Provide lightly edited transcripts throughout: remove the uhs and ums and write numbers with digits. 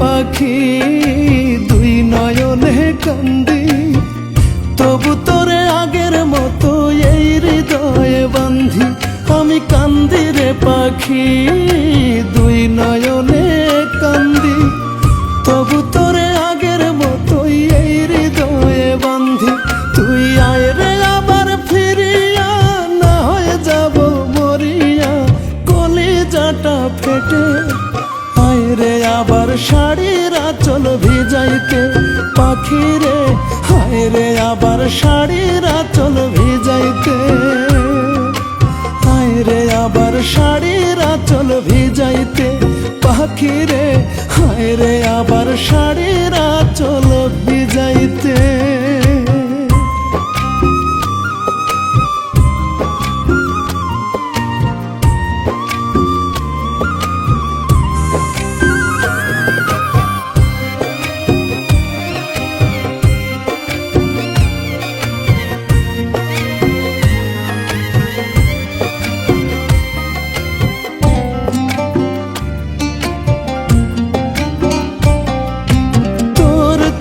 পাখি দুই নয়নে কান্দি, তবু তোরে আগের মতো এই হৃদয়ে বান্ধি। আমি কান্দি রে পাখি দুই নয়নে কান্দি, তবু তোরে আগের মতোই এই হৃদয়ে বান্ধি। তুই আয় রে আবার ফিরিয়া, না হয়ে যাব মরিয়া কলিজাটা ফেটে। আয় রে আবার শাড়ির আঁচল ভিজাইতে পাখি রে, আয় রে আবার শাড়ির আঁচল ভিজাইতে। আয় রে আবার শাড়ির আঁচল ভিজাইতে পাখি রে, আয় রে আবার শাড়ির আঁচল ভিজাইতে।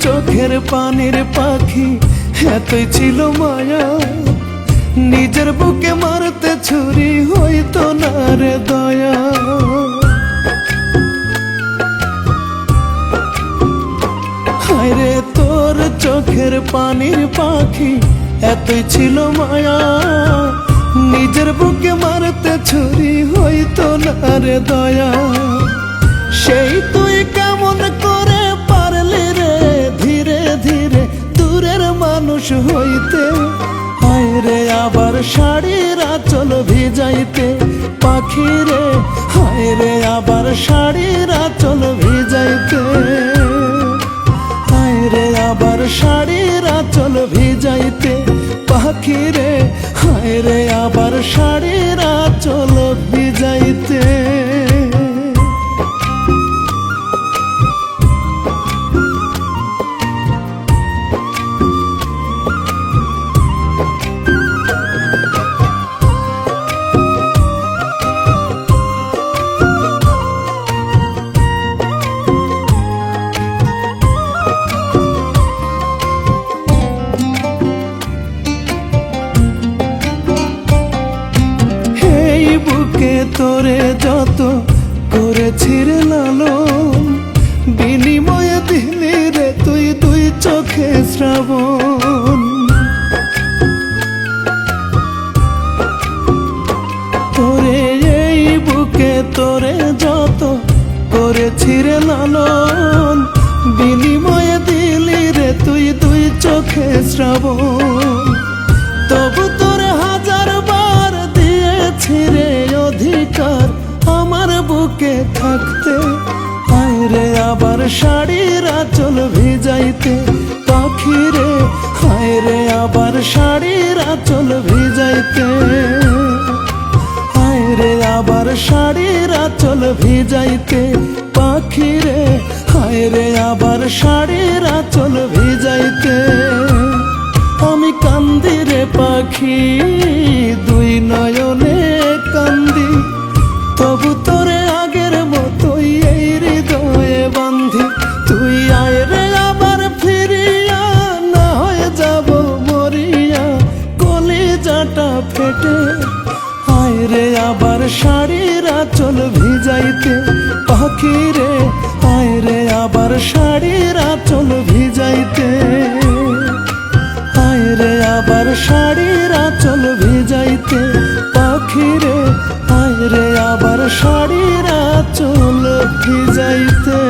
চোখের পানির পাখি এতই ছিল মায়া, নিজের বুকে মারতে ছুরি হইতো না রে দয়া। হায় রে তোর চোখের পানির পাখি এতই ছিল মায়া, নিজের বুকে মারতে ছুরি হইতো না রে দয়া। সেই তুই কেমন করে পারলি রে ধীরে ধীরে দূরের মানুষ হইতে। আয় রে আবার শাড়ির আঁচল ভিজাইতে পাখি রে, আয় রে আবার শাড়ির আঁচল ভিজাইতে। আয় রে আবার শাড়ির আঁচল ভিজাইতে পাখি রে, আয় রে আবার শাড়ির আঁচল ভিজাইতে। বুকে তোরে যত করেছি রে লালন, বিনিময়ে দিলি রে তুই দুই চোখে শ্রাবণ। তোরে এই বুকে তোরে যত করেছি রে লালন, বিনিময়ে দিলি রে তুই দুই চোখে শ্রাবণ। তবু তোরে হাজার বার দিয়েছি রে অধিকার আমার বুকে থাকতে। আয় রে আবার শাড়ির আঁচল ভিজাইতে পাখি রে, আয় রে আবার শাড়ির আঁচল ভিজাইতে। আয় রে আবার শাড়ির আঁচল ভিজাইতে পাখি রে, আয় রে আবার শাড়ির আঁচল ভিজাইতে। আমি কান্দি রে পাখি দুই নয়নে কান্দি, তবু তোরে আগের মতোই এই হৃদয়ে বান্ধি। তুই আয় রে আবার ফিরিয়া, না হয়ে যাব মরিয়া কলিজাটা ফেটে। আয় রে আবার শাড়ির আঁচল ভিজাইতে পাখি রে, আয় রে আবার শাড়ির আঁচল ভিজাইতে। আয় রে আবার শাড়ির আঁচল ভিজাইতে পাখি রে, আয় রে আবার শাড়ির আঁচল ভিজাইতে।